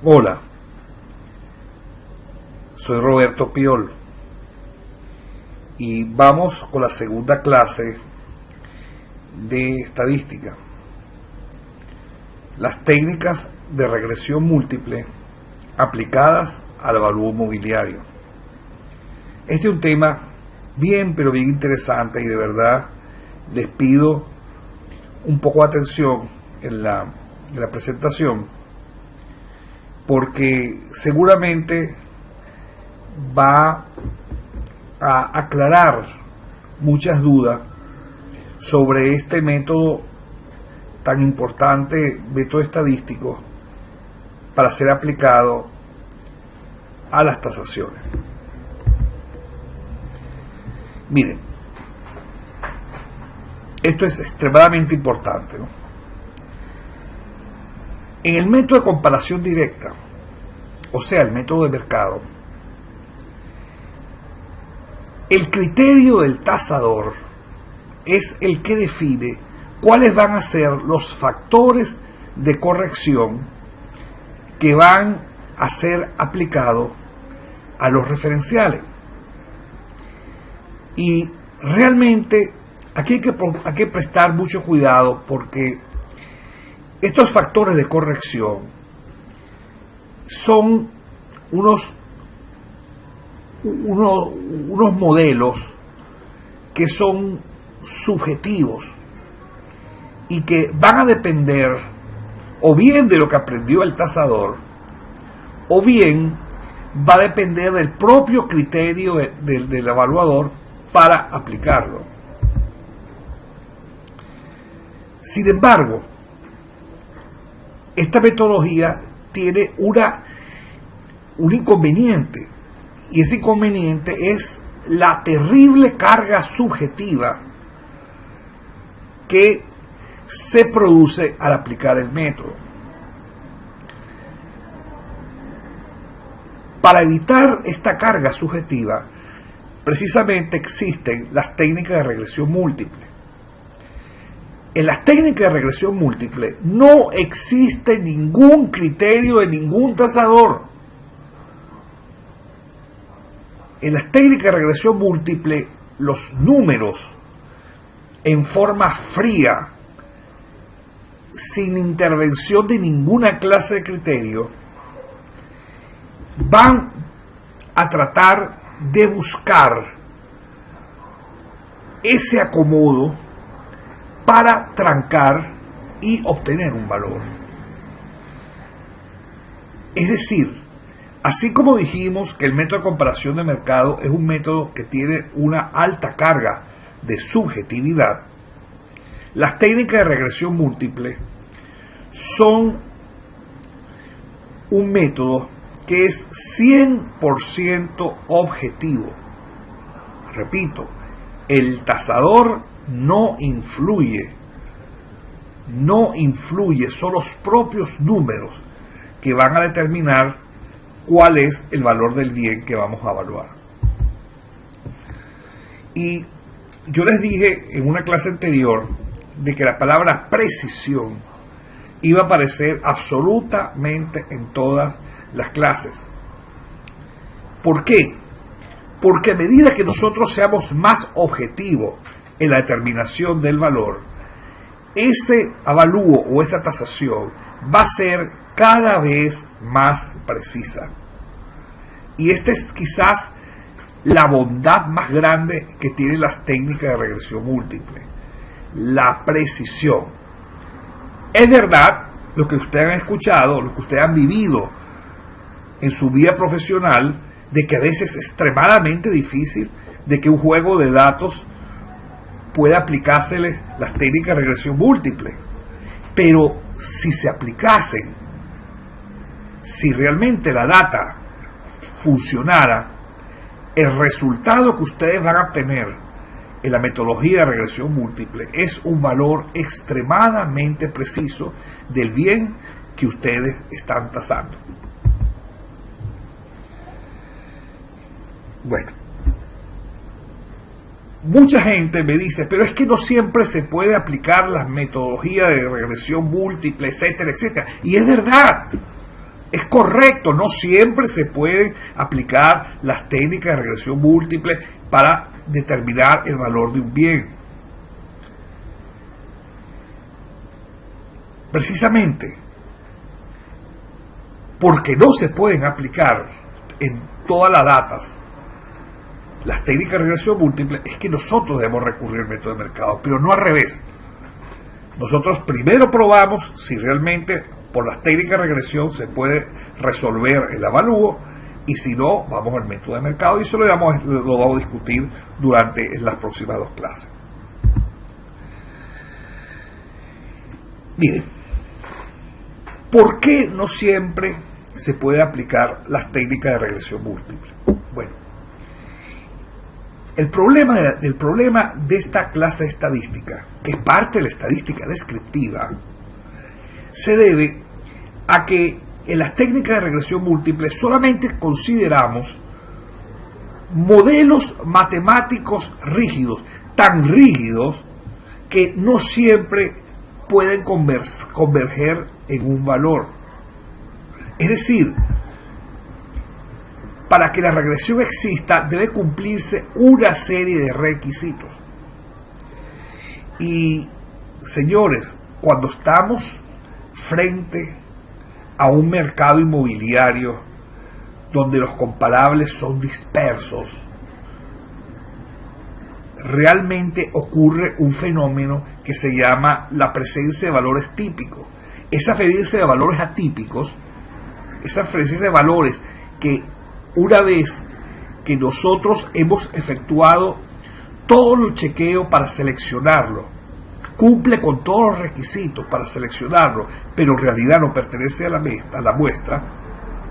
Hola, soy Roberto Piol y vamos con la segunda clase de estadística. Las técnicas de regresión múltiple aplicadas al avalúo mobiliario. Este es un tema bien interesante y de verdad les pido un poco de atención en la presentación, porque seguramente va a aclarar muchas dudas sobre este método tan importante, método estadístico, para ser aplicado a las tasaciones. Miren, esto es extremadamente importante, ¿no? En el método de comparación directa, o sea, el método de mercado, el criterio del tasador es el que define cuáles van a ser los factores de corrección que van a ser aplicados a los referenciales. Y realmente aquí hay que prestar mucho cuidado, porque estos factores de corrección son unos modelos que son subjetivos y que van a depender o bien de lo que aprendió el tasador, o bien va a depender del propio criterio del evaluador para aplicarlo. Sin embargo, esta metodología tiene un inconveniente, y ese inconveniente es la terrible carga subjetiva que se produce al aplicar el método. Para evitar esta carga subjetiva, precisamente existen las técnicas de regresión múltiple. En las técnicas de regresión múltiple no existe ningún criterio de ningún tasador. En las técnicas de regresión múltiple, los números en forma fría, sin intervención de ninguna clase de criterio, van a tratar de buscar ese acomodo para trancar y obtener un valor. Es decir, así como dijimos que el método de comparación de mercado es un método que tiene una alta carga de subjetividad, las técnicas de regresión múltiple son un método que es 100% objetivo. Repito, el tasador no influye, son los propios números que van a determinar cuál es el valor del bien que vamos a evaluar. Y yo les dije en una clase anterior de que la palabra precisión iba a aparecer absolutamente en todas las clases. ¿Por qué? Porque a medida que nosotros seamos más objetivos en la determinación del valor, ese avalúo o esa tasación va a ser cada vez más precisa. Y esta es quizás la bondad más grande que tienen las técnicas de regresión múltiple: la precisión. Es verdad lo que ustedes han escuchado, lo que ustedes han vivido en su vida profesional, de que a veces es extremadamente difícil de que un juego de datos pueda aplicárseles las técnicas de regresión múltiple. Pero si se aplicasen, si realmente la data funcionara, el resultado que ustedes van a obtener en la metodología de regresión múltiple es un valor extremadamente preciso del bien que ustedes están tasando. Bueno, mucha gente me dice, pero es que no siempre se puede aplicar las metodologías de regresión múltiple, etcétera, etcétera. Y es verdad, Es correcto, no siempre se pueden aplicar las técnicas de regresión múltiple para determinar el valor de un bien. Precisamente porque no se pueden aplicar en todas las datas las técnicas de regresión múltiple, es que nosotros debemos recurrir al método de mercado, pero no al revés. Nosotros primero probamos si realmente por las técnicas de regresión se puede resolver el avalúo, y si no, vamos al método de mercado, y eso lo vamos a discutir durante las próximas 2 clases. Miren, ¿por qué no siempre se puede aplicar las técnicas de regresión múltiple? Bueno, el problema de esta clase estadística, que es parte de la estadística descriptiva, se debe a que en las técnicas de regresión múltiple solamente consideramos modelos matemáticos rígidos, tan rígidos que no siempre pueden converger en un valor. Es decir, para que la regresión exista debe cumplirse una serie de requisitos. Y, señores, cuando estamos frente a un mercado inmobiliario donde los comparables son dispersos, realmente ocurre un fenómeno que se llama la presencia de valores típicos. Esa presencia de valores atípicos, esa presencia de valores que una vez que nosotros hemos efectuado todo el chequeo para seleccionarlo, cumple con todos los requisitos para seleccionarlo, pero en realidad no pertenece a la muestra,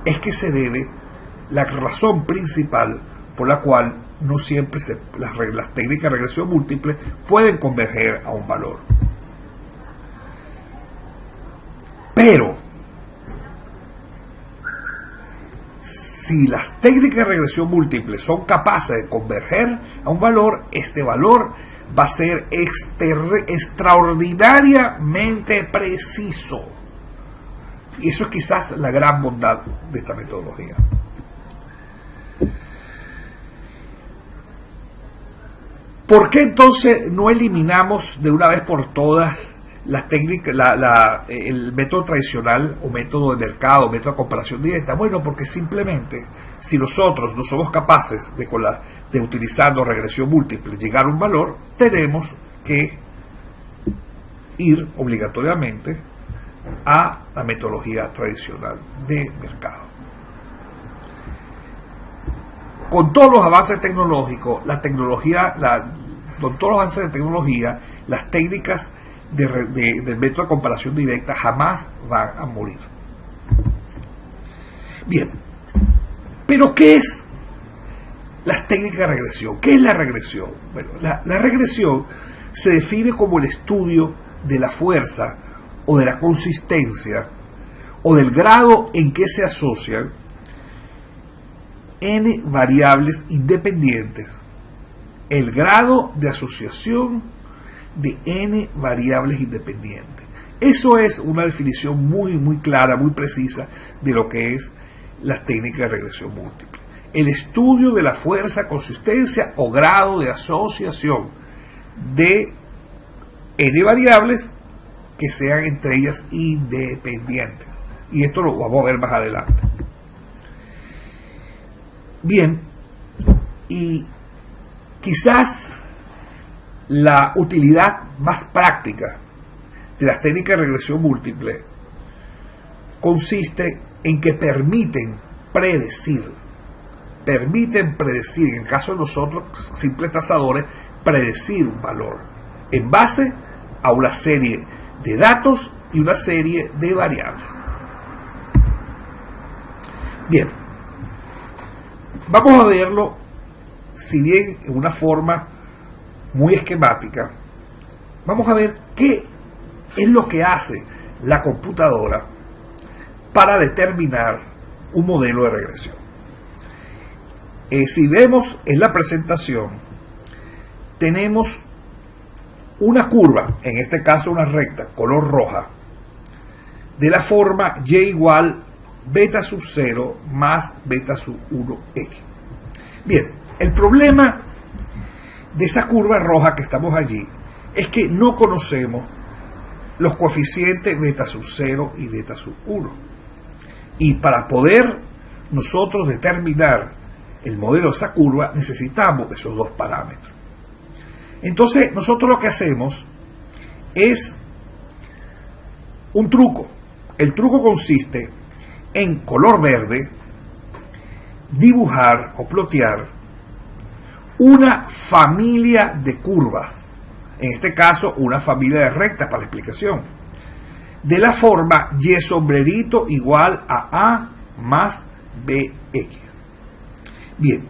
es que se debe la razón principal por la cual no siempre las técnicas de regresión múltiple pueden converger a un valor. Pero si las técnicas de regresión múltiple son capaces de converger a un valor, este valor va a ser extraordinariamente preciso. Y eso es quizás la gran bondad de esta metodología. ¿Por qué entonces no eliminamos de una vez por todas las técnicas, el método tradicional o método de mercado, método de comparación directa? Bueno, porque simplemente si nosotros no somos capaces de utilizando regresión múltiple llegar a un valor, tenemos que ir obligatoriamente a la metodología tradicional de mercado. Con todos los avances tecnológicos, con todos los avances de tecnología, las técnicas del método de comparación directa jamás van a morir. Bien, pero ¿qué es las técnicas de regresión? ¿Qué es la regresión? Bueno, la regresión se define como el estudio de la fuerza o de la consistencia o del grado en que se asocian n variables independientes, el grado de asociación de n variables independientes. Eso es una definición muy clara, muy precisa de lo que es la técnica de regresión múltiple. El estudio de la fuerza, consistencia o grado de asociación de n variables que sean entre ellas independientes. Y esto lo vamos a ver más adelante. Bien, y quizás la utilidad más práctica de las técnicas de regresión múltiple consiste en que permiten predecir, en el caso de nosotros, simples tasadores, predecir un valor en base a una serie de datos y una serie de variables. Bien, vamos a verlo, si bien en una forma muy esquemática. Vamos a ver qué es lo que hace la computadora para determinar un modelo de regresión. Si vemos en la presentación, tenemos una curva, en este caso una recta, color roja, de la forma y igual beta sub 0 más beta sub 1x. Bien, el problema de esa curva roja que estamos allí es que no conocemos los coeficientes beta sub 0 y beta sub 1. Y para poder nosotros determinar el modelo de esa curva necesitamos esos dos parámetros. Entonces nosotros lo que hacemos es un truco. El truco consiste en color verde dibujar o plotear una familia de curvas, en este caso una familia de rectas para la explicación, de la forma y sombrerito igual a más bx. Bien,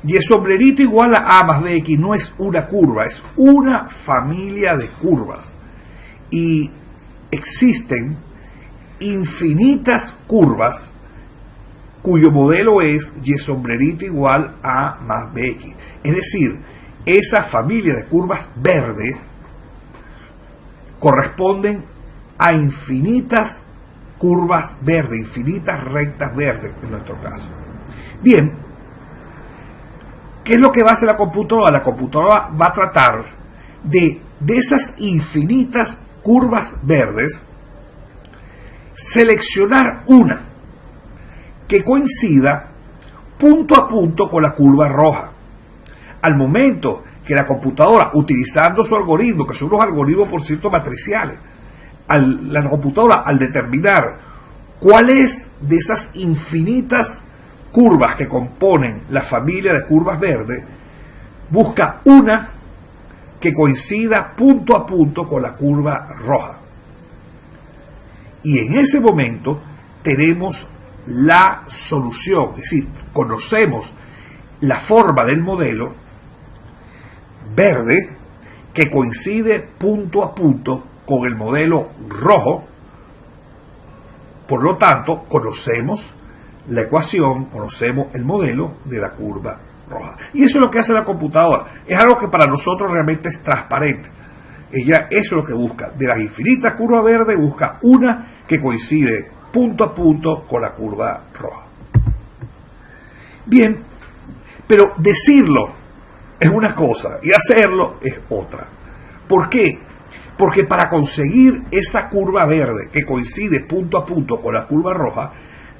y sombrerito igual a más bx no es una curva, es una familia de curvas, y existen infinitas curvas cuyo modelo es y sombrerito igual a más bx. Es decir, esa familia de curvas verdes corresponden a infinitas curvas verdes, infinitas rectas verdes en nuestro caso. Bien, ¿qué es lo que va a hacer la computadora? La computadora va a tratar de esas infinitas curvas verdes seleccionar una que coincida punto a punto con la curva roja. Al momento que la computadora, utilizando su algoritmo, que son unos algoritmos por cierto matriciales, la computadora al determinar cuál es de esas infinitas curvas que componen la familia de curvas verdes, busca una que coincida punto a punto con la curva roja. Y en ese momento tenemos la solución, es decir, conocemos la forma del modelo verde que coincide punto a punto con el modelo rojo. Por lo tanto, conocemos la ecuación, conocemos el modelo de la curva roja. Y eso es lo que hace la computadora. Es algo que para nosotros realmente es transparente. Ella eso es lo que busca. De las infinitas curvas verdes busca una que coincide punto a punto con la curva roja. Bien, pero decirlo es una cosa y hacerlo es otra. ¿Por qué? Porque para conseguir esa curva verde que coincide punto a punto con la curva roja,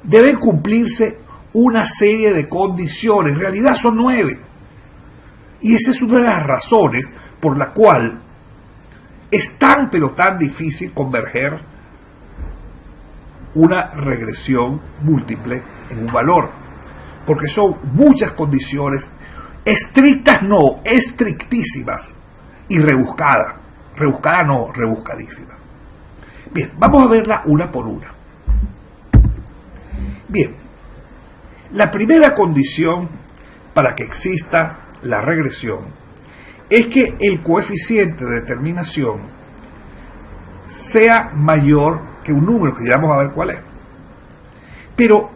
deben cumplirse una serie de condiciones. En realidad son 9. Y esa es una de las razones por la cual es tan pero tan difícil converger una regresión múltiple en un valor. Porque son muchas condiciones, estrictas no, estrictísimas, y rebuscadas. Rebuscadas no, rebuscadísimas. Bien, vamos a verla una por una. Bien, la primera condición para que exista la regresión es que el coeficiente de determinación sea mayor que un número, que ya vamos a ver cuál es. Pero,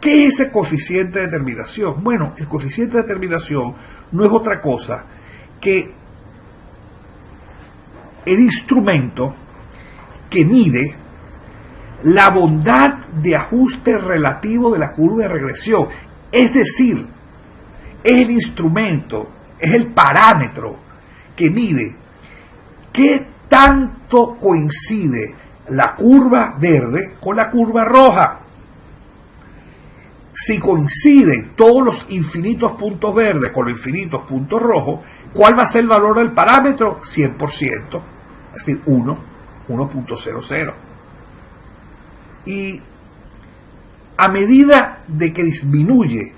¿qué es ese coeficiente de determinación? Bueno, el coeficiente de determinación no es otra cosa que el instrumento que mide la bondad de ajuste relativo de la curva de regresión. Es decir, es el instrumento, es el parámetro que mide qué tanto coincide la curva verde con la curva roja. Si coinciden todos los infinitos puntos verdes con los infinitos puntos rojos, ¿cuál va a ser el valor del parámetro? 100%, es decir, 1.00. Y a medida de que disminuye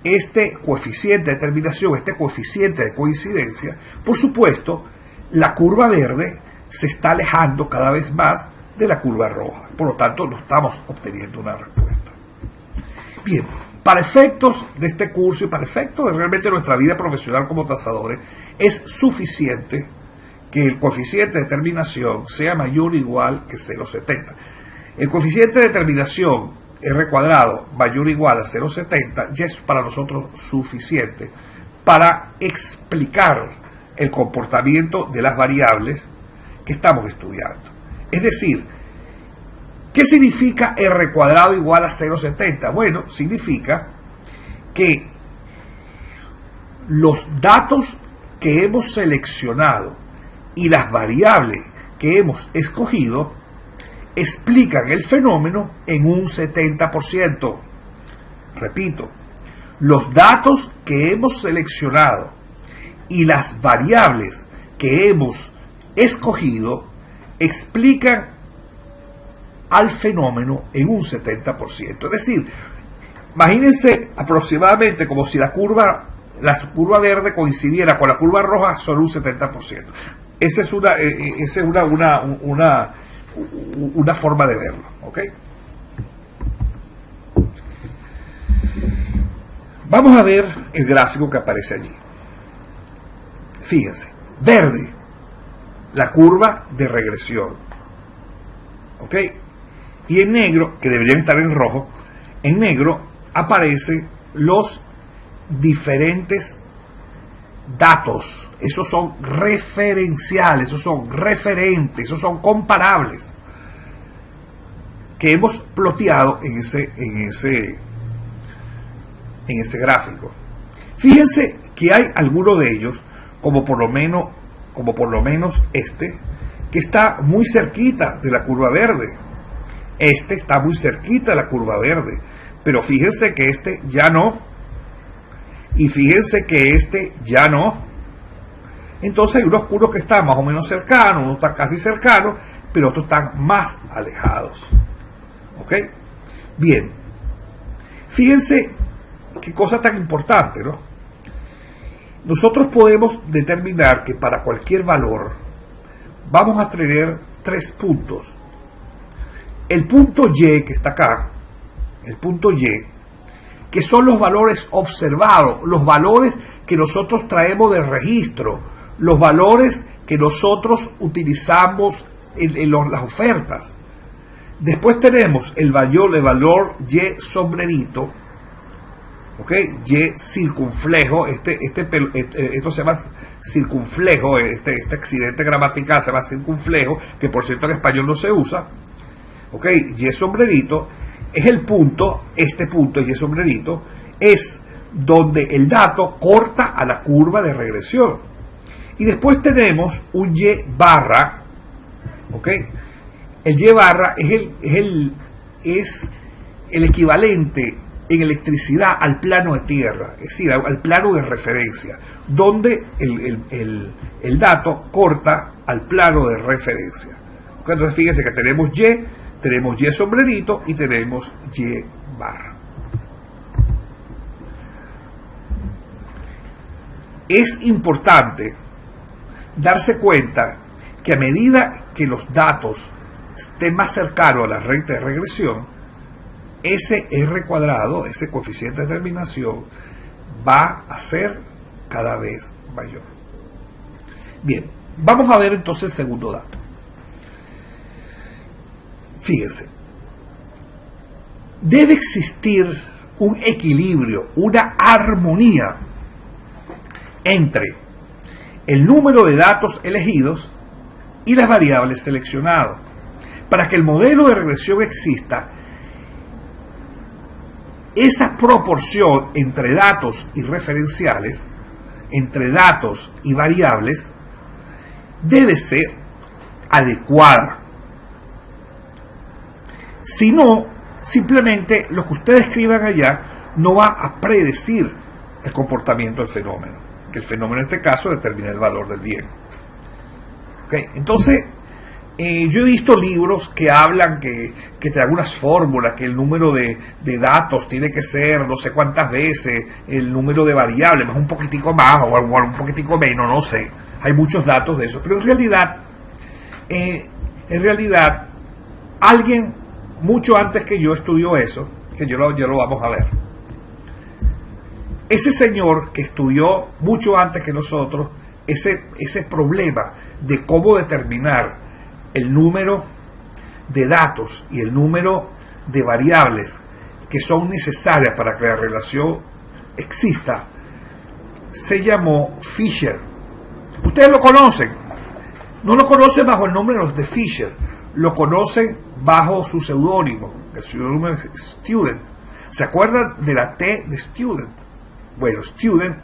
este coeficiente de determinación, este coeficiente de coincidencia, por supuesto, la curva verde se está alejando cada vez más de la curva roja. Por lo tanto, no estamos obteniendo una respuesta. Bien, para efectos de este curso y para efectos de realmente nuestra vida profesional como tasadores, es suficiente que el coeficiente de determinación sea mayor o igual que 0,70. El coeficiente de determinación R cuadrado mayor o igual a 0,70 ya es para nosotros suficiente para explicar el comportamiento de las variables que estamos estudiando. Es decir, ¿Qué significa r cuadrado igual a 0,70? Bueno, significa que los datos que hemos seleccionado y las variables que hemos escogido explican el fenómeno en un 70%. Repito, los datos que hemos seleccionado y las variables que hemos escogido explican al fenómeno en un 70%. Es decir, imagínense aproximadamente como si la curva verde coincidiera con la curva roja, solo un 70%. Esa es una forma de verlo, ¿ok? Vamos a ver el gráfico que aparece allí. Fíjense, verde, la curva de regresión, ¿ok? Y en negro, que deberían estar en rojo, en negro aparecen los diferentes datos. Esos son referenciales, esos son referentes, esos son comparables que hemos ploteado en ese gráfico. Fíjense que hay algunos de ellos, como por lo menos este, que está muy cerquita de la curva verde. Este está muy cerquita de la curva verde, pero fíjense que este ya no, y fíjense que este ya no. Entonces hay unos que están más o menos cercanos, unos están casi cercanos, pero otros están más alejados. ¿Ok? Bien. Fíjense qué cosa tan importante, ¿no? Nosotros podemos determinar que para cualquier valor vamos a tener 3 puntos. El punto Y que está acá, el punto Y, que son los valores observados, los valores que nosotros traemos del registro, los valores que nosotros utilizamos en las ofertas. Después tenemos el valor Y sombrerito, ¿ok? Y circunflejo, esto se llama circunflejo, este accidente gramatical se llama circunflejo, que por cierto en español no se usa, ¿ok? Y sombrerito es el punto, este punto Y sombrerito es donde el dato corta a la curva de regresión. Y después tenemos un Y barra, ¿ok? El Y barra es el equivalente en electricidad al plano de tierra, es decir, al plano de referencia, donde el dato corta al plano de referencia. Entonces fíjense que tenemos Y sombrerito y tenemos Y barra. Es importante darse cuenta que a medida que los datos estén más cercanos a la recta de regresión, ese R cuadrado, ese coeficiente de determinación, va a ser cada vez mayor. Bien, vamos a ver entonces el segundo dato. Fíjense, debe existir un equilibrio, una armonía entre el número de datos elegidos y las variables seleccionadas. Para que el modelo de regresión exista, esa proporción entre datos y referenciales, entre datos y variables, debe ser adecuada. Si no, simplemente lo que ustedes escriban allá no va a predecir el comportamiento del fenómeno, que el fenómeno en este caso determina el valor del bien. ¿Okay? Entonces, yo he visto libros que hablan que te dan unas fórmulas, que el número de datos tiene que ser no sé cuántas veces el número de variables, más un poquitico más o un poquitico menos, no sé. Hay muchos datos de eso, pero en realidad alguien mucho antes que yo estudió eso, que yo lo vamos a ver. Ese señor que estudió mucho antes que nosotros ese problema de cómo determinar el número de datos y el número de variables que son necesarias para que la relación exista, se llamó Fisher. Ustedes lo conocen, no lo conocen bajo el nombre de Fisher, lo conocen bajo su seudónimo. El seudónimo es Student. ¿Se acuerdan de la T de Student? Bueno, Student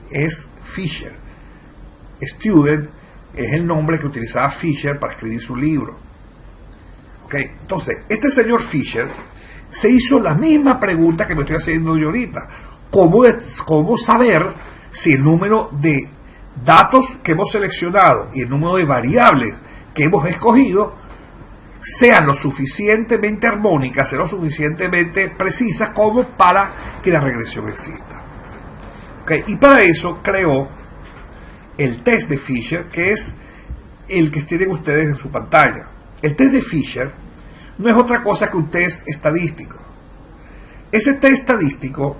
es Fisher. Student es el nombre que utilizaba Fisher para escribir su libro. Okay. Entonces, este señor Fisher se hizo la misma pregunta que me estoy haciendo yo ahorita. ¿Cómo saber si el número de datos que hemos seleccionado y el número de variables que hemos escogido sean lo suficientemente armónicas, sean lo suficientemente precisas como para que la regresión exista? Okay. Y para eso creó el test de Fisher, que es el que tienen ustedes en su pantalla. El test de Fisher no es otra cosa que un test estadístico. Ese test estadístico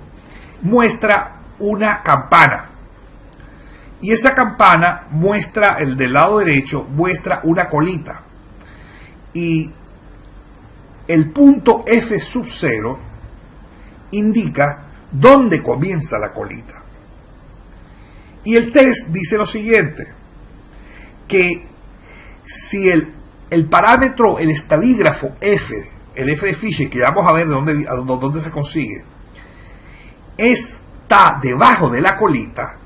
muestra una campana, y esa campana muestra, el del lado derecho muestra una colita, y el punto F sub 0 indica dónde comienza la colita. Y el test dice lo siguiente, que si el parámetro, el estadígrafo F, el F de Fisher, que vamos a ver de dónde se consigue, está debajo de la colita,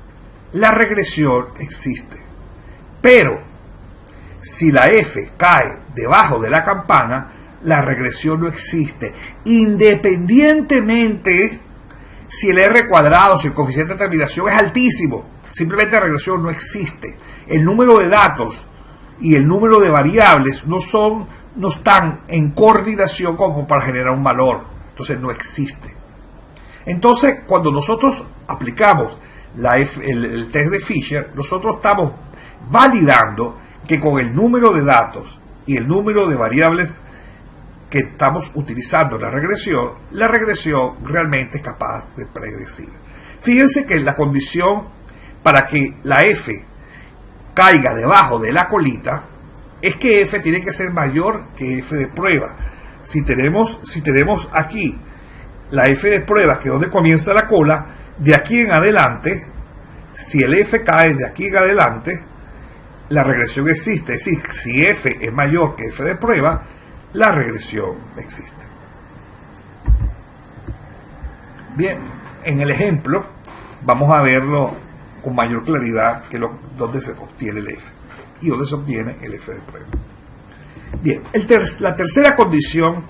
la regresión existe. Pero si la F cae debajo de la campana, la regresión no existe, independientemente si el R cuadrado, si el coeficiente de terminación es altísimo. Simplemente la regresión no existe. El número de datos y el número de variables no están en coordinación como para generar un valor. Entonces no existe. Entonces, cuando nosotros aplicamos el test de Fisher, nosotros estamos validando que con el número de datos y el número de variables que estamos utilizando en la regresión realmente es capaz de predecir. Fíjense que la condición para que la F caiga debajo de la colita es que F tiene que ser mayor que F de prueba. Si tenemos aquí la F de prueba, que es donde comienza la cola, de aquí en adelante, si el F cae de aquí en adelante, la regresión existe. Es decir, si F es mayor que F de prueba, la regresión existe. Bien, en el ejemplo vamos a verlo con mayor claridad que dónde se obtiene el F y dónde se obtiene el F de prueba. Bien, la tercera condición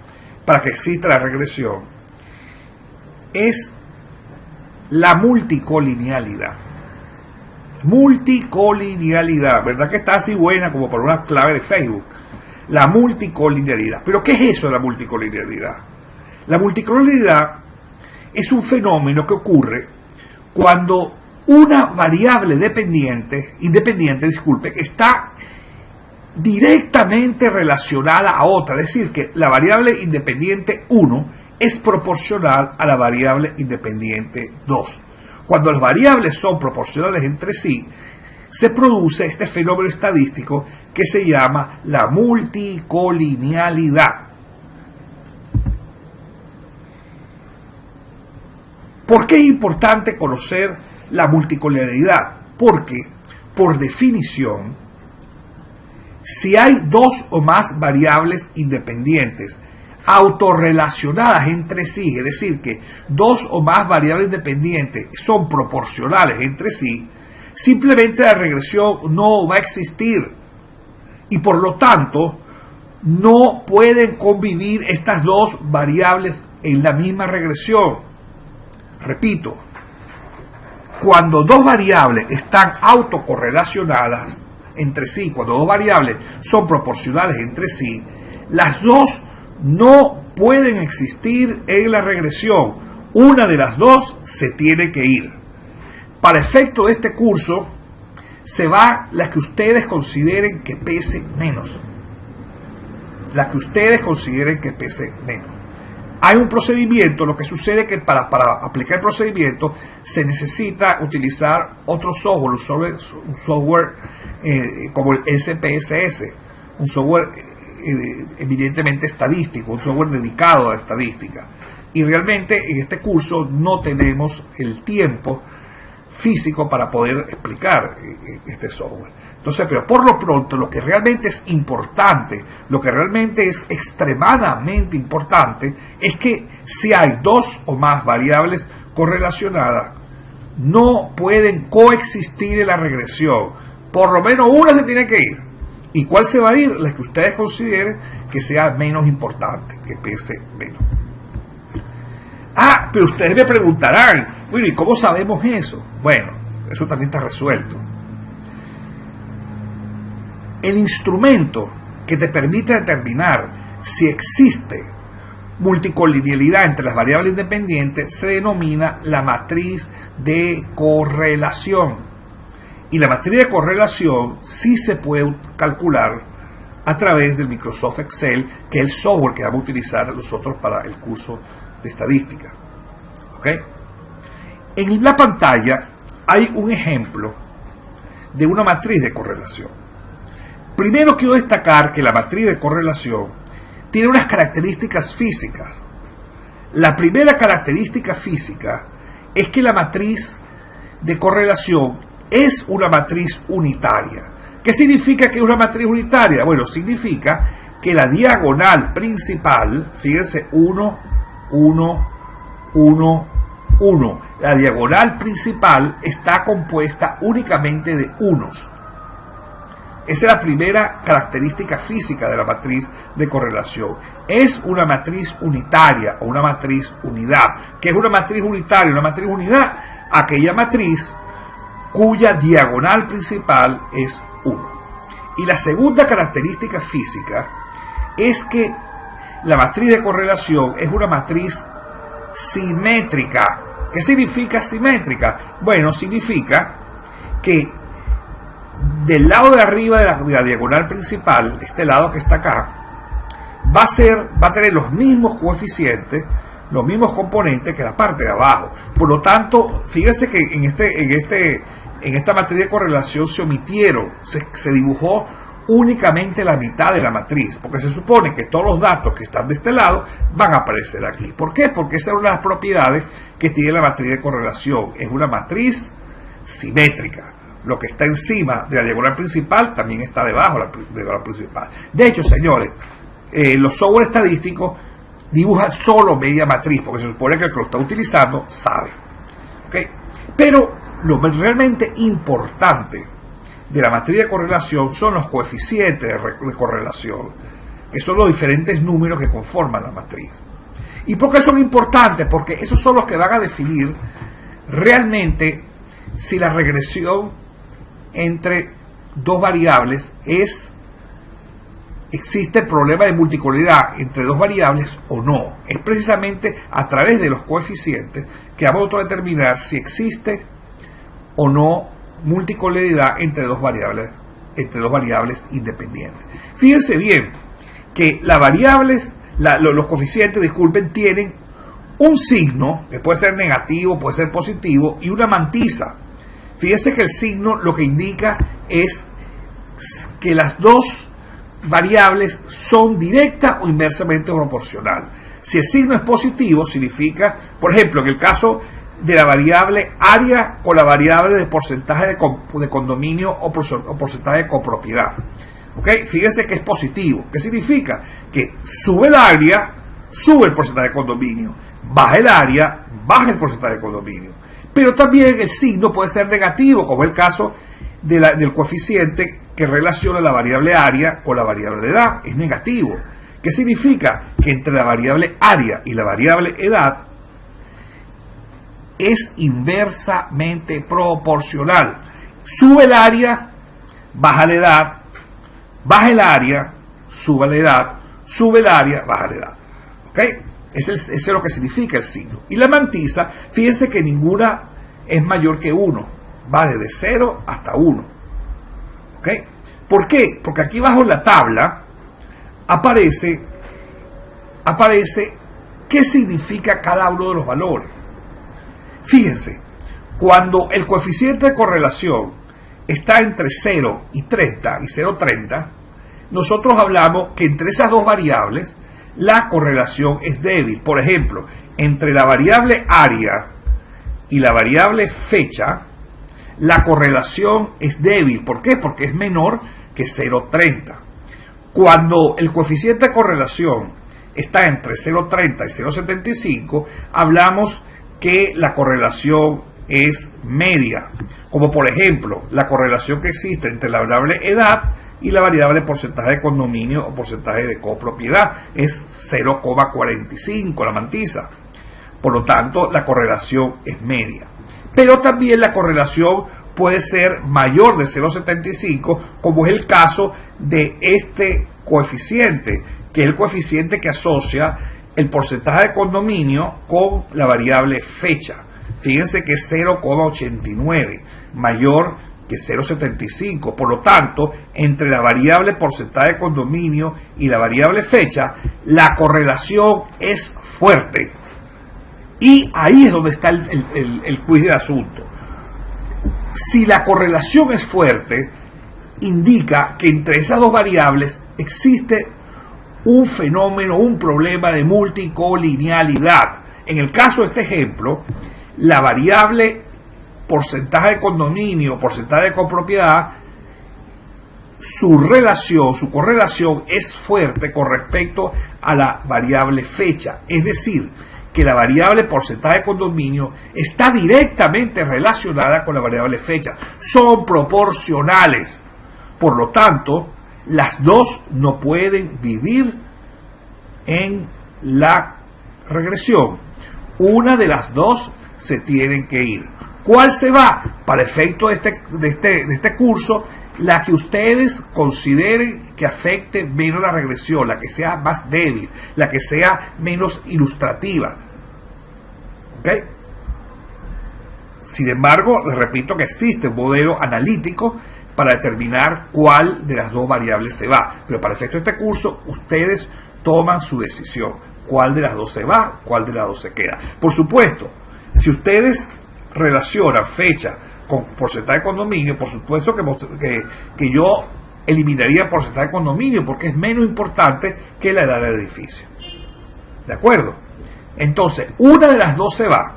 para que exista la regresión es la multicolinealidad. Multicolinealidad, ¿verdad que está así buena como para una clave de Facebook? La multicolinealidad. ¿Pero qué es eso de la multicolinealidad? La multicolinealidad es un fenómeno que ocurre cuando una variable independiente, está directamente relacionada a otra. Es decir, que la variable independiente 1 es proporcional a la variable independiente 2. Cuando las variables son proporcionales entre sí, se produce este fenómeno estadístico que se llama la multicolinealidad. ¿Por qué es importante conocer la multicolinealidad? Porque, por definición, si hay dos o más variables independientes autorrelacionadas entre sí, es decir, que dos o más variables independientes son proporcionales entre sí, simplemente la regresión no va a existir y por lo tanto no pueden convivir estas dos variables en la misma regresión. Repito, cuando dos variables están autocorrelacionadas entre sí, cuando dos variables son proporcionales entre sí, las dos no pueden existir en la regresión. Una de las dos se tiene que ir. Para efecto de este curso, se va la que ustedes consideren que pese menos. La que ustedes consideren que pese menos. Hay un procedimiento, lo que sucede es que para aplicar el procedimiento se necesita otro software, un software como el SPSS, un software evidentemente estadístico, un software dedicado a la estadística. Y realmente en este curso no tenemos el tiempo físico para poder explicar este software. Entonces, pero por lo pronto, lo que realmente es importante, lo que realmente es extremadamente importante, es que si hay dos o más variables correlacionadas, no pueden coexistir en la regresión. Por lo menos una se tiene que ir. ¿Y cuál se va a ir? La que ustedes consideren que sea menos importante, que pese menos. Ah, pero ustedes me preguntarán, bueno, ¿y cómo sabemos eso? Bueno, eso también está resuelto. El instrumento que te permite determinar si existe multicolinealidad entre las variables independientes se denomina la matriz de correlación. Y la matriz de correlación sí se puede calcular a través del Microsoft Excel, que es el software que vamos a utilizar nosotros para el curso de estadística. ¿Ok? En la pantalla hay un ejemplo de una matriz de correlación. Primero quiero destacar que la matriz de correlación tiene unas características físicas. La primera característica física es que la matriz de correlación es una matriz unitaria. ¿Qué significa que es una matriz unitaria? Bueno, significa que la diagonal principal, fíjense, 1, 1, 1, 1. La diagonal principal está compuesta únicamente de unos. Esa es la primera característica física de la matriz de correlación. Es una matriz unitaria o una matriz unidad. ¿Qué es una matriz unitaria? Una matriz unidad, aquella matriz cuya diagonal principal es 1. Y la segunda característica física es que la matriz de correlación es una matriz simétrica. ¿Qué significa simétrica? Bueno, significa que del lado de arriba de la diagonal principal, este lado que está acá, va a tener los mismos coeficientes, los mismos componentes que la parte de abajo. Por lo tanto, fíjense que en esta matriz de correlación se omitieron, se dibujó únicamente la mitad de la matriz, porque se supone que todos los datos que están de este lado van a aparecer aquí. ¿Por qué? Porque esa es una de las propiedades que tiene la matriz de correlación. Es una matriz simétrica. Lo que está encima de la diagonal principal también está debajo de la diagonal principal. De hecho, señores, los software estadísticos dibujan solo media matriz, porque se supone que el que lo está utilizando sabe. ¿Okay? Pero lo realmente importante de la matriz de correlación son los coeficientes de correlación, que son los diferentes números que conforman la matriz. ¿Y por qué son importantes? Porque esos son los que van a definir realmente si la regresión entre dos variables existe problema de multicolinealidad entre dos variables o no. Es precisamente a través de los coeficientes que vamos a determinar si existe o no multicolinealidad entre dos variables independientes. Fíjense bien que los coeficientes, disculpen, tienen un signo que puede ser negativo, puede ser positivo, y una mantisa. Fíjense que el signo lo que indica es que las dos variables son directa o inversamente proporcional. Si el signo es positivo, significa, por ejemplo, en el caso de la variable área o la variable de porcentaje de condominio o porcentaje de copropiedad. ¿Okay? Fíjense que es positivo. ¿Qué significa? Que sube el área, sube el porcentaje de condominio. Baja el área, baja el porcentaje de condominio. Pero también el signo puede ser negativo, como es el caso del coeficiente que relaciona la variable área con la variable edad. Es negativo. ¿Qué significa? Que entre la variable área y la variable edad es inversamente proporcional. Sube el área, baja la edad, baja el área, sube la edad, sube el área, baja la edad. ¿Ok? Ese es lo que significa el signo. Y la mantisa, fíjense que ninguna es mayor que 1. Va desde 0 hasta 1. ¿Ok? ¿Por qué? Porque aquí abajo en la tabla aparece qué significa cada uno de los valores. Fíjense, cuando el coeficiente de correlación está entre 0 y 30 y 0,30, nosotros hablamos que entre esas dos variables la correlación es débil. Por ejemplo, entre la variable área y la variable fecha, la correlación es débil. ¿Por qué? Porque es menor que 0,30. Cuando el coeficiente de correlación está entre 0,30 y 0,75, hablamos que la correlación es media, como por ejemplo la correlación que existe entre la variable edad y la variable porcentaje de condominio o porcentaje de copropiedad, es 0,45 la mantiza. Por lo tanto, la correlación es media. Pero también la correlación puede ser mayor de 0,75, como es el caso de este coeficiente, que es el coeficiente que asocia el porcentaje de condominio con la variable fecha. Fíjense que es 0,89, mayor que 0,75. Por lo tanto, entre la variable porcentaje de condominio y la variable fecha, la correlación es fuerte. Y ahí es donde está el quiz del asunto. Si la correlación es fuerte, indica que entre esas dos variables existe un fenómeno, un problema de multicolinealidad. En el caso de este ejemplo, la variable porcentaje de condominio, porcentaje de copropiedad, su correlación es fuerte con respecto a la variable fecha. Es decir, que la variable porcentaje de condominio está directamente relacionada con la variable fecha. Son proporcionales. Por lo tanto, las dos no pueden vivir en la regresión. Una de las dos se tienen que ir. ¿Cuál se va? Para efecto de este curso, la que ustedes consideren que afecte menos la regresión, la que sea más débil, la que sea menos ilustrativa. ¿Ok? Sin embargo, les repito que existe un modelo analítico para determinar cuál de las dos variables se va. Pero para efecto de este curso, ustedes toman su decisión. ¿Cuál de las dos se va? ¿Cuál de las dos se queda? Por supuesto, si ustedes relacionan fecha con porcentaje de condominio, por supuesto que yo eliminaría porcentaje de condominio porque es menos importante que la edad del edificio. ¿De acuerdo? Entonces, una de las dos se va.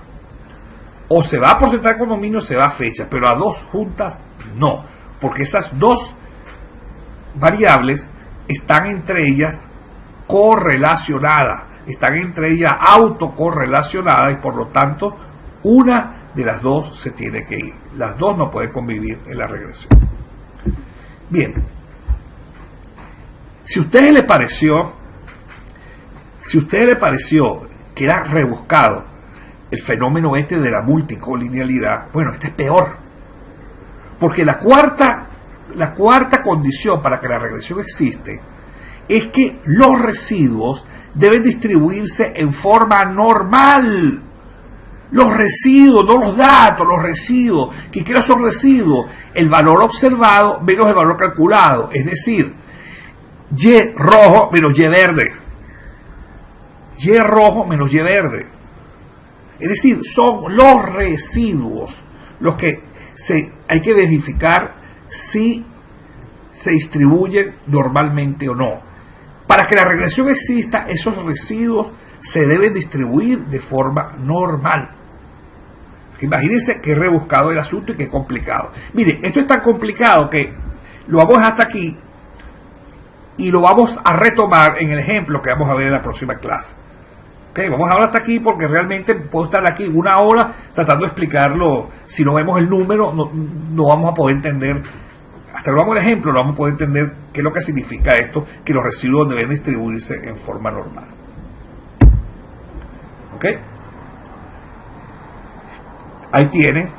O se va porcentaje de condominio o se va fecha, pero a dos juntas no. Porque esas dos variables están entre ellas correlacionadas, están entre ellas autocorrelacionadas y por lo tanto una de las dos se tiene que ir. Las dos no pueden convivir en la regresión. Bien, si a ustedes les pareció que era rebuscado el fenómeno este de la multicolinealidad, bueno, este es peor. Porque la cuarta condición para que la regresión existe es que los residuos deben distribuirse en forma normal. Los residuos, no los datos, los residuos. ¿Qué quieren son residuos? El valor observado menos el valor calculado. Es decir, Y rojo menos Y verde. Y rojo menos Y verde. Es decir, son los residuos los que hay que verificar si se distribuyen normalmente o no. Para que la regresión exista, esos residuos se deben distribuir de forma normal. Imagínense qué rebuscado el asunto y qué complicado. Mire, esto es tan complicado que lo vamos hasta aquí y lo vamos a retomar en el ejemplo que vamos a ver en la próxima clase. Okay, vamos a hablar hasta aquí porque realmente puedo estar aquí una hora tratando de explicarlo. Si no vemos el número, no vamos a poder entender. Hasta que no vamos el ejemplo, no vamos a poder entender qué es lo que significa esto, que los residuos deben distribuirse en forma normal. ¿Ok? Ahí tienen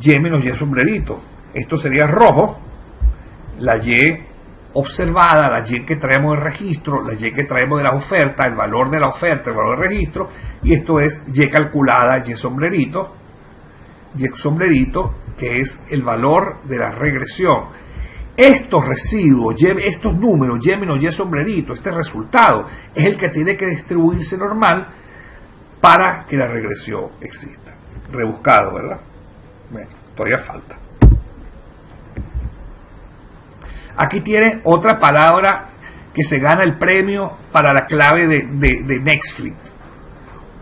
Y menos Y sombrerito. Esto sería rojo, la Y observada, la Y que traemos del registro, la Y que traemos de las ofertas, el valor de la oferta, el valor del registro, y esto es Y calculada, Y sombrerito, que es el valor de la regresión. Estos residuos, estos números, Y menos Y sombrerito, este resultado, es el que tiene que distribuirse normal para que la regresión exista. Rebuscado, ¿verdad? Bueno, todavía falta. Aquí tiene otra palabra que se gana el premio para la clave de Netflix.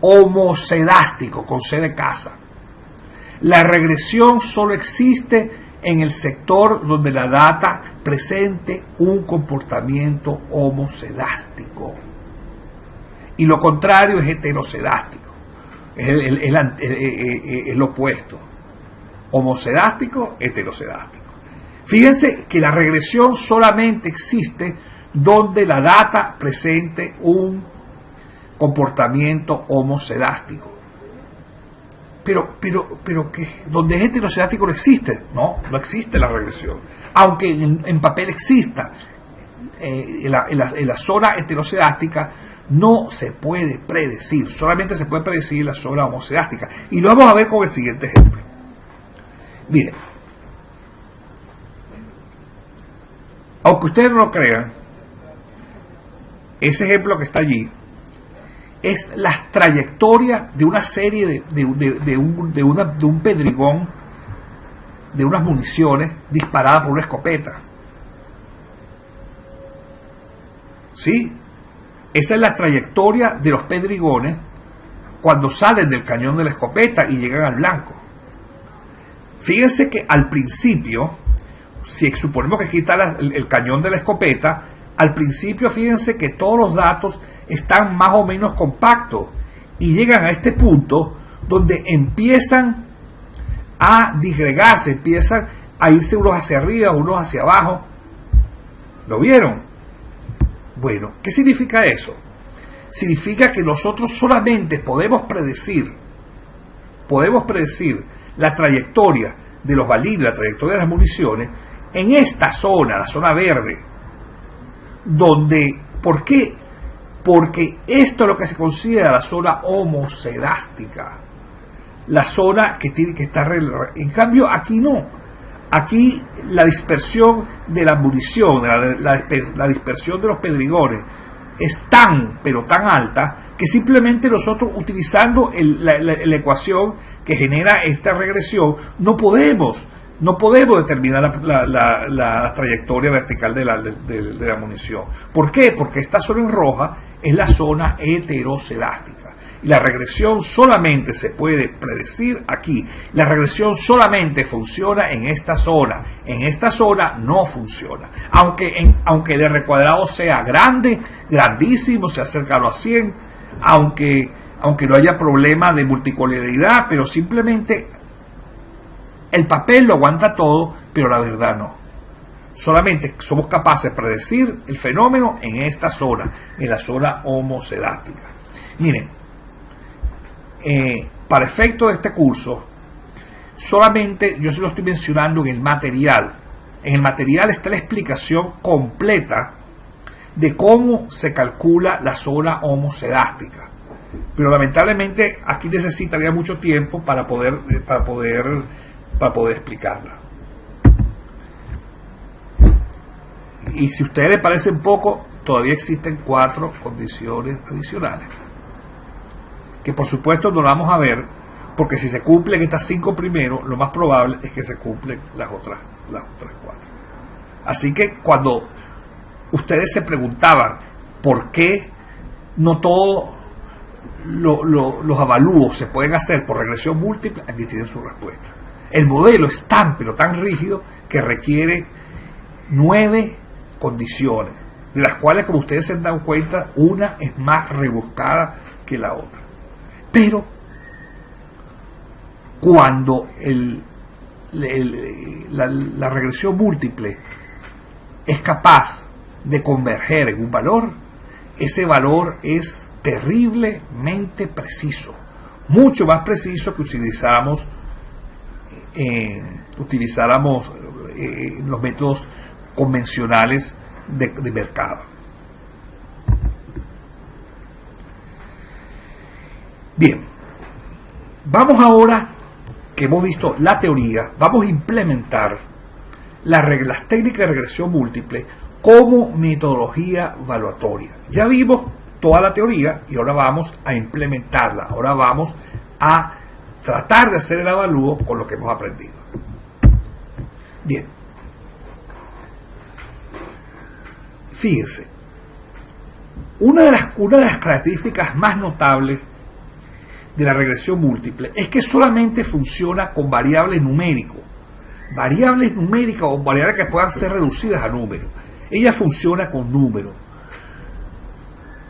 Homocedástico, con C de casa. La regresión solo existe en el sector donde la data presente un comportamiento homocedástico. Y lo contrario es heterocedástico. Es el opuesto. Homocedástico, heterocedástico. Fíjense que la regresión solamente existe donde la data presente un comportamiento homocedástico. Pero que donde es heterocedástico no existe. No existe la regresión. Aunque en papel exista, en la zona heterocedástica no se puede predecir. Solamente se puede predecir la zona homocedástica. Y lo vamos a ver con el siguiente ejemplo. Miren, aunque ustedes no lo crean, ese ejemplo que está allí es la trayectoria de una serie de un pedrigón, de unas municiones disparadas por una escopeta. ¿Sí? Esa es la trayectoria de los pedrigones cuando salen del cañón de la escopeta y llegan al blanco. Fíjense que al principio, si suponemos que aquí está el cañón de la escopeta, al principio fíjense que todos los datos están más o menos compactos y llegan a este punto donde empiezan a disgregarse, empiezan a irse unos hacia arriba, unos hacia abajo. ¿Lo vieron? Bueno, ¿qué significa eso? Significa que nosotros solamente podemos predecir la trayectoria de los balines, la trayectoria de las municiones, en esta zona, la zona verde, donde, ¿por qué? Porque esto es lo que se considera la zona homocedástica, la zona que tiene que estar, en cambio aquí no, aquí la dispersión de la munición, la dispersión de los pedrigones es tan, pero tan alta, que simplemente nosotros utilizando la ecuación que genera esta regresión, no podemos determinar la trayectoria vertical de la munición. ¿Por qué? Porque esta zona en roja es la zona heterocedástica. Y la regresión solamente se puede predecir aquí. La regresión solamente funciona en esta zona. En esta zona no funciona. Aunque el R cuadrado sea grande, grandísimo, sea cercano a 100, aunque no haya problema de multicolorialidad, pero simplemente el papel lo aguanta todo, pero la verdad no. Solamente somos capaces de predecir el fenómeno en esta zona, en la zona homocedástica. Miren, para efecto de este curso, solamente yo se lo estoy mencionando en el material. En el material está la explicación completa de cómo se calcula la zona homocedástica. Pero lamentablemente aquí necesitaría mucho tiempo para poder explicarla. Y si a ustedes les parecen poco, todavía existen 4 condiciones adicionales, que por supuesto no las vamos a ver, porque si se cumplen estas 5 primero, lo más probable es que se cumplen las otras 4. Así que cuando ustedes se preguntaban por qué no todos los avalúos se pueden hacer por regresión múltiple, aquí tienen su respuesta. El modelo es tan, pero tan rígido que requiere 9 condiciones, de las cuales, como ustedes se han dado cuenta, una es más rebuscada que la otra. Pero cuando la regresión múltiple es capaz de converger en un valor, ese valor es terriblemente preciso, mucho más preciso que utilizáramos los métodos convencionales de mercado. Bien, vamos ahora que hemos visto la teoría, vamos a implementar las técnicas de regresión múltiple como metodología evaluatoria. Ya vimos toda la teoría y ahora vamos a implementarla, ahora vamos a tratar de hacer el avalúo con lo que hemos aprendido. Bien, fíjense, una de las características más notables de la regresión múltiple es que solamente funciona con variables numéricas. Variables numéricas o variables que puedan ser reducidas a números. Ella funciona con números.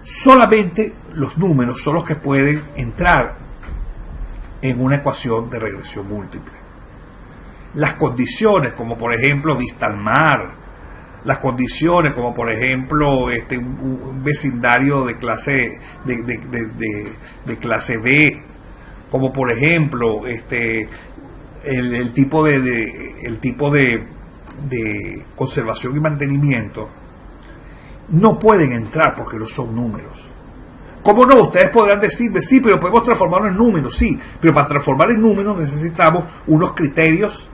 Solamente los números son los que pueden entrar en una ecuación de regresión múltiple. Las condiciones, como por ejemplo vista al mar, las condiciones como por ejemplo un vecindario de clase de clase B, como por ejemplo el tipo de conservación y mantenimiento, no pueden entrar porque no son números. ¿Cómo no? Ustedes podrán decirme, sí, pero podemos transformarlo en números, sí, pero para transformar en números necesitamos unos criterios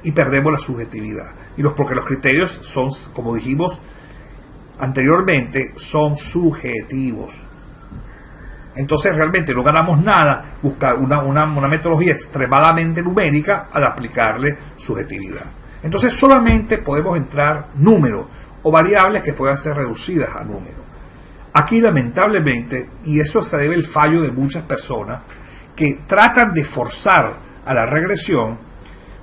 y perdemos la subjetividad. Porque los criterios son, como dijimos anteriormente, son subjetivos. Entonces realmente no ganamos nada buscar una metodología extremadamente numérica al aplicarle subjetividad. Entonces solamente podemos entrar números o variables que puedan ser reducidas a números. Aquí lamentablemente, y eso se debe al fallo de muchas personas que tratan de forzar a la regresión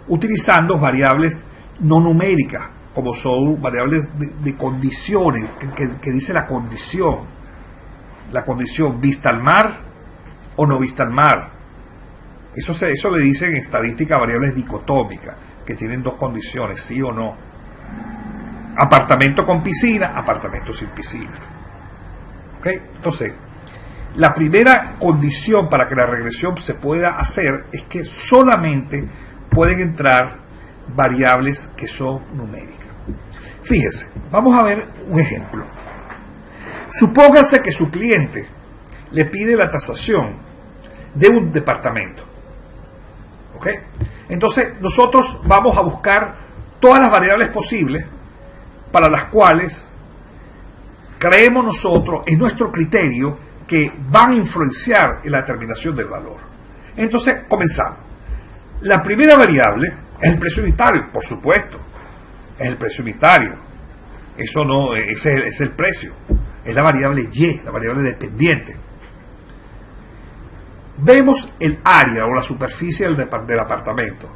utilizando variables no numéricas, como son variables de condiciones, que dice la condición vista al mar o no vista al mar. Eso le dicen en estadística variables dicotómicas, que tienen dos condiciones, sí o no. Apartamento con piscina, apartamento sin piscina. ¿Ok? Entonces, la primera condición para que la regresión se pueda hacer es que solamente pueden entrar variables que son numéricas. Fíjese, vamos a ver un ejemplo. Supóngase que su cliente le pide la tasación de un departamento. ¿Ok? Entonces nosotros vamos a buscar todas las variables posibles para las cuales creemos nosotros, en nuestro criterio, que van a influenciar en la determinación del valor. Entonces comenzamos. La primera variable es el precio unitario, por supuesto. Es el precio unitario. Eso no, ese es el precio. Es la variable Y, la variable dependiente. Vemos el área o la superficie del apartamento.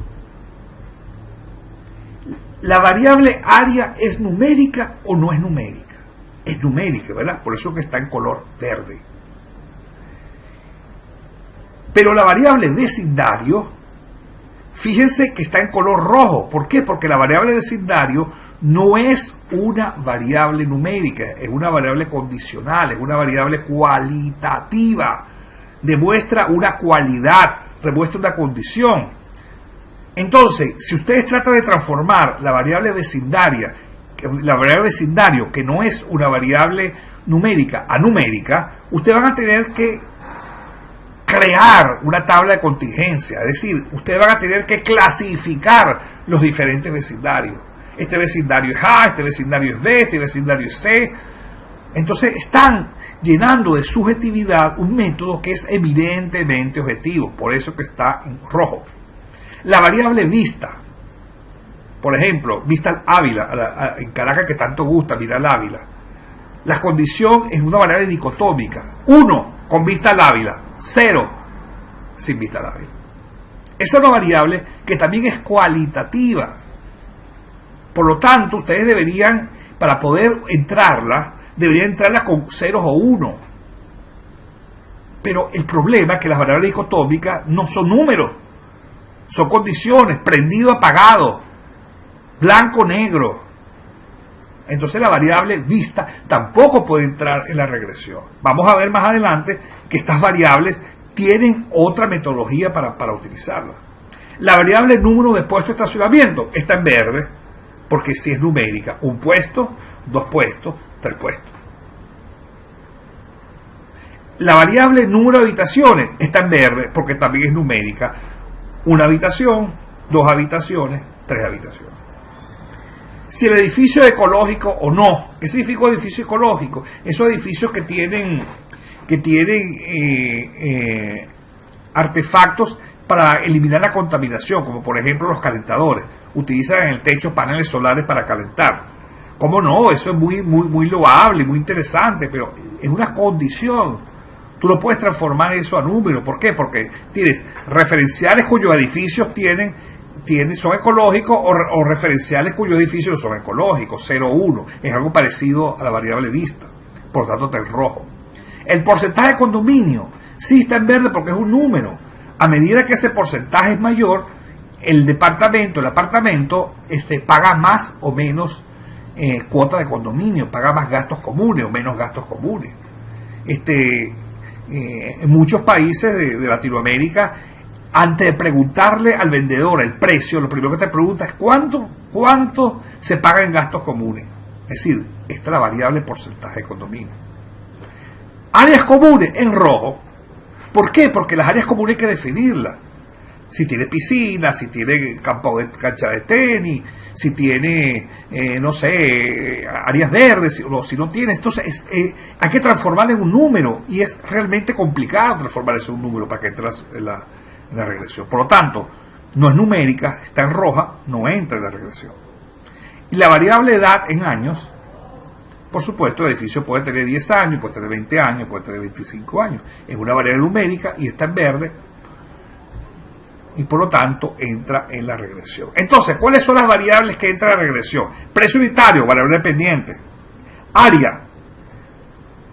¿La variable área es numérica o no es numérica? Es numérica, ¿verdad? Por eso que está en color verde. Pero la variable vecindario, fíjense que está en color rojo. ¿Por qué? Porque la variable vecindario no es una variable numérica, es una variable condicional, es una variable cualitativa. Demuestra una cualidad, demuestra una condición. Entonces, si ustedes tratan de transformar la variable vecindario, que no es una variable numérica, a numérica, ustedes van a tener que crear una tabla de contingencia, es decir, ustedes van a tener que clasificar los diferentes vecindarios. Este vecindario es A, este vecindario es B, este vecindario es C. Entonces están llenando de subjetividad un método que es evidentemente objetivo, por eso que está en rojo. La variable vista, por ejemplo, vista al Ávila, en Caracas que tanto gusta mirar al Ávila. La condición es una variable dicotómica, 1 con vista al Ávila, 0 sin vista al Ávila. Esa es una variable que también es cualitativa. Por lo tanto, ustedes deberían, para poder entrarla, deberían entrarla con ceros o 1. Pero el problema es que las variables dicotómicas no son números, son condiciones, prendido, apagado, blanco, negro. Entonces la variable vista tampoco puede entrar en la regresión. Vamos a ver más adelante que estas variables tienen otra metodología para utilizarla. La variable número de puestos de estacionamiento está en verde, porque si es numérica, 1 puesto, 2 puestos, 3 puestos. La variable número de habitaciones está en verde, porque también es numérica, 1 habitación, 2 habitaciones, 3 habitaciones. Si el edificio es ecológico o no. ¿Qué significa edificio ecológico? Esos edificios que tienen artefactos para eliminar la contaminación, como por ejemplo los calentadores. Utilizan en el techo paneles solares para calentar. ¿Cómo no? Eso es muy loable, muy interesante, pero es una condición. Tú lo puedes transformar eso a números. ¿Por qué? Porque tienes referenciales cuyos edificios son ecológicos o referenciales cuyos edificios no son ecológicos, 0, 1. Es algo parecido a la variable vista. Por lo tanto está en rojo. El porcentaje de condominio sí está en verde porque es un número. A medida que ese porcentaje es mayor, el apartamento paga más o menos cuota de condominio, paga más gastos comunes o menos gastos comunes. En muchos países de Latinoamérica, antes de preguntarle al vendedor el precio, lo primero que te pregunta es cuánto se paga en gastos comunes. Es decir, esta es la variable porcentaje de condominio. Áreas comunes en rojo. ¿Por qué? Porque las áreas comunes hay que definirlas. Si tiene piscina, si tiene cancha de tenis, si tiene, áreas verdes, o si no tiene. Entonces hay que transformarla en un número y es realmente complicado transformar eso en un número para que entre en la regresión. Por lo tanto, no es numérica, está en roja, no entra en la regresión. Y la variable edad en años, por supuesto, el edificio puede tener 10 años, puede tener 20 años, puede tener 25 años. Es una variable numérica y está en verde y por lo tanto entra en la regresión. Entonces, ¿cuáles son las variables que entran en la regresión? Precio unitario, variable dependiente. Área,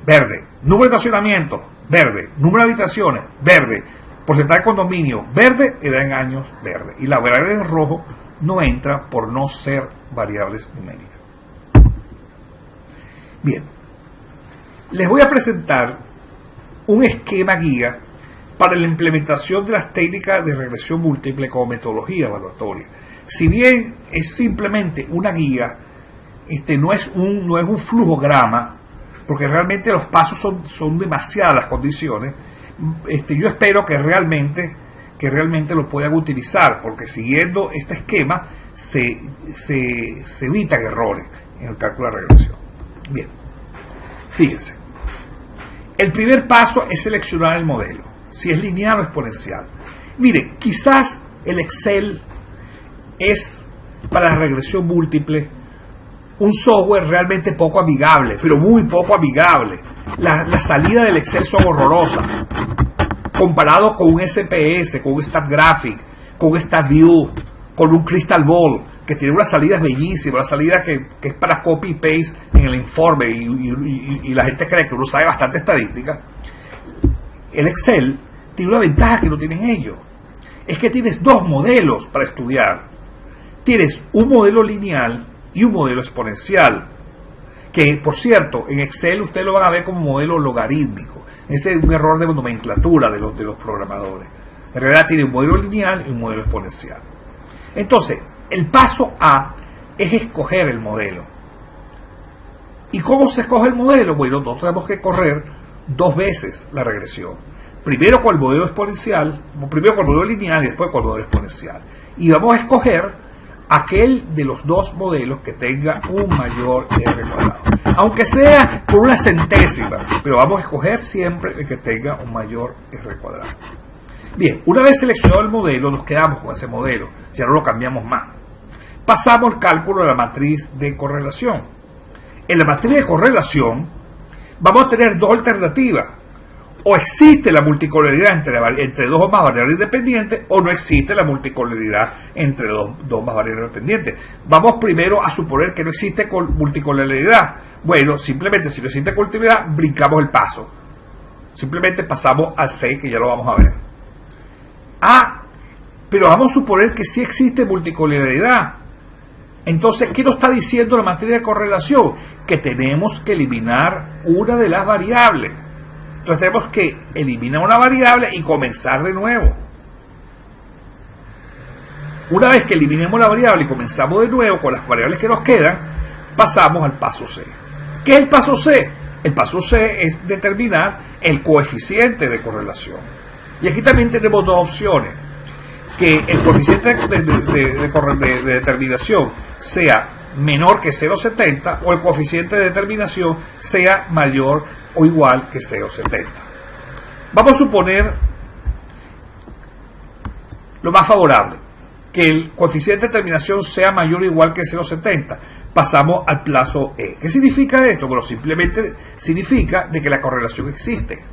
verde. Número de estacionamiento, verde. Número de habitaciones, verde. Porcentaje de condominio, verde. Edad en años, verde. Y la variable en rojo no entra por no ser variables numéricas. Bien, les voy a presentar un esquema guía para la implementación de las técnicas de regresión múltiple como metodología evaluatoria. Si bien es simplemente una guía, no es un flujograma, porque realmente los pasos son demasiadas las condiciones. Yo espero que realmente lo puedan utilizar, porque siguiendo este esquema se evitan errores en el cálculo de la regresión. Bien, fíjense. El primer paso es seleccionar el modelo, si es lineal o exponencial. Mire, quizás el Excel es para la regresión múltiple un software realmente poco amigable, pero muy poco amigable. Las salidas del Excel son horrorosas. Comparado con un SPS, con un StatGraphic, con un StatView, con un Crystal Ball, que tiene unas salidas bellísimas, una salida que es para copy y paste en el informe y la gente cree que uno sabe bastante estadística. El Excel tiene una ventaja que no tienen ellos. Es que tienes dos modelos para estudiar. Tienes un modelo lineal y un modelo exponencial, que por cierto, en Excel ustedes lo van a ver como modelo logarítmico. Ese es un error de nomenclatura de los programadores. En realidad tiene un modelo lineal y un modelo exponencial. Entonces, el paso A es escoger el modelo. ¿Y cómo se escoge el modelo? Bueno, nosotros tenemos que correr 2 veces la regresión. Primero con el modelo exponencial, primero con el modelo lineal y después con el modelo exponencial. Y vamos a escoger aquel de los 2 modelos que tenga un mayor R cuadrado. Aunque sea por una centésima, pero vamos a escoger siempre el que tenga un mayor R cuadrado. Bien, una vez seleccionado el modelo, nos quedamos con ese modelo, ya no lo cambiamos más. Pasamos al cálculo de la matriz de correlación. En la matriz de correlación vamos a tener 2 alternativas. O existe la multicolorialidad entre 2 o más variables independientes, o no existe la multicolorialidad entre dos más variables independientes. Vamos primero a suponer que no existe multicolorialidad. Bueno, simplemente si no existe multicolorialidad, brincamos el paso. Simplemente pasamos al 6, que ya lo vamos a ver. Pero vamos a suponer que sí existe multicolorialidad. Entonces, ¿qué nos está diciendo la matriz de correlación? Que tenemos que eliminar una de las variables. Entonces tenemos que eliminar una variable y comenzar de nuevo. Una vez que eliminemos la variable y comenzamos de nuevo con las variables que nos quedan, pasamos al paso C. ¿Qué es el paso C? El paso C es determinar el coeficiente de correlación. Y aquí también tenemos 2 opciones. Que el coeficiente de determinación sea menor que 0,70 o el coeficiente de determinación sea mayor o igual que 0,70. Vamos a suponer lo más favorable, que el coeficiente de determinación sea mayor o igual que 0,70. Pasamos al plazo E. ¿Qué significa esto? Bueno, simplemente significa de que la correlación existe.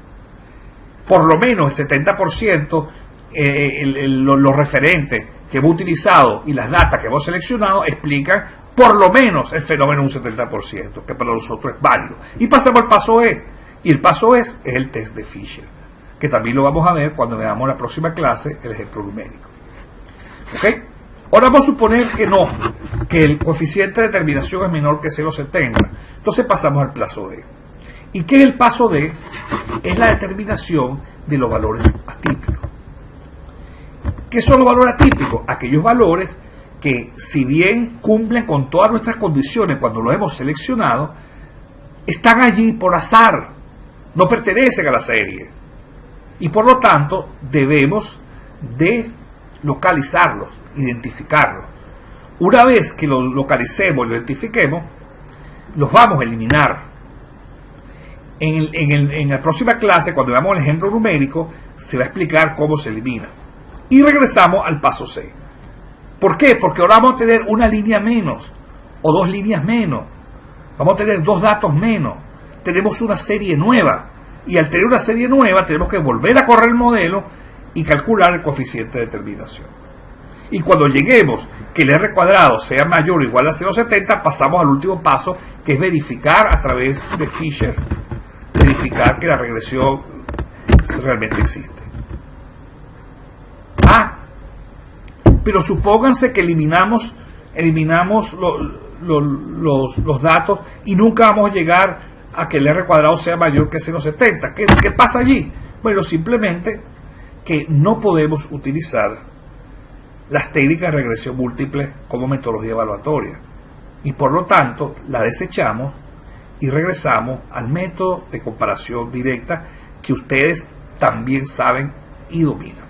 por lo menos el 70%, los referentes que hemos utilizado y las datas que hemos seleccionado explican por lo menos el fenómeno un 70%, que para nosotros es válido. Y pasamos al paso E, y el paso E es el test de Fisher, que también lo vamos a ver cuando veamos la próxima clase el ejemplo numérico. ¿Ok? Ahora vamos a suponer que no, que el coeficiente de determinación es menor que 0,70. Entonces pasamos al paso D. ¿Y qué es el paso D? Es la determinación de los valores atípicos. ¿Qué son los valores atípicos? Aquellos valores que, si bien cumplen con todas nuestras condiciones cuando los hemos seleccionado, están allí por azar, no pertenecen a la serie. Y por lo tanto debemos de localizarlos, identificarlos. Una vez que los localicemos y los identifiquemos, los vamos a eliminar. En la próxima clase, cuando veamos el ejemplo numérico, se va a explicar cómo se elimina. Y regresamos al paso C. ¿Por qué? Porque ahora vamos a tener una línea menos o dos líneas menos. Vamos a tener dos datos menos. Tenemos una serie nueva. Y al tener una serie nueva, tenemos que volver a correr el modelo y calcular el coeficiente de determinación. Y cuando lleguemos que el R cuadrado sea mayor o igual a 0,70, pasamos al último paso, que es verificar a través de Fisher, verificar que la regresión realmente existe. Pero supónganse que eliminamos los datos y nunca vamos a llegar a que el R cuadrado sea mayor que 0,70. ¿Qué pasa allí? Bueno, simplemente que no podemos utilizar las técnicas de regresión múltiple como metodología evaluatoria y por lo tanto la desechamos y regresamos al método de comparación directa que ustedes también saben y dominan.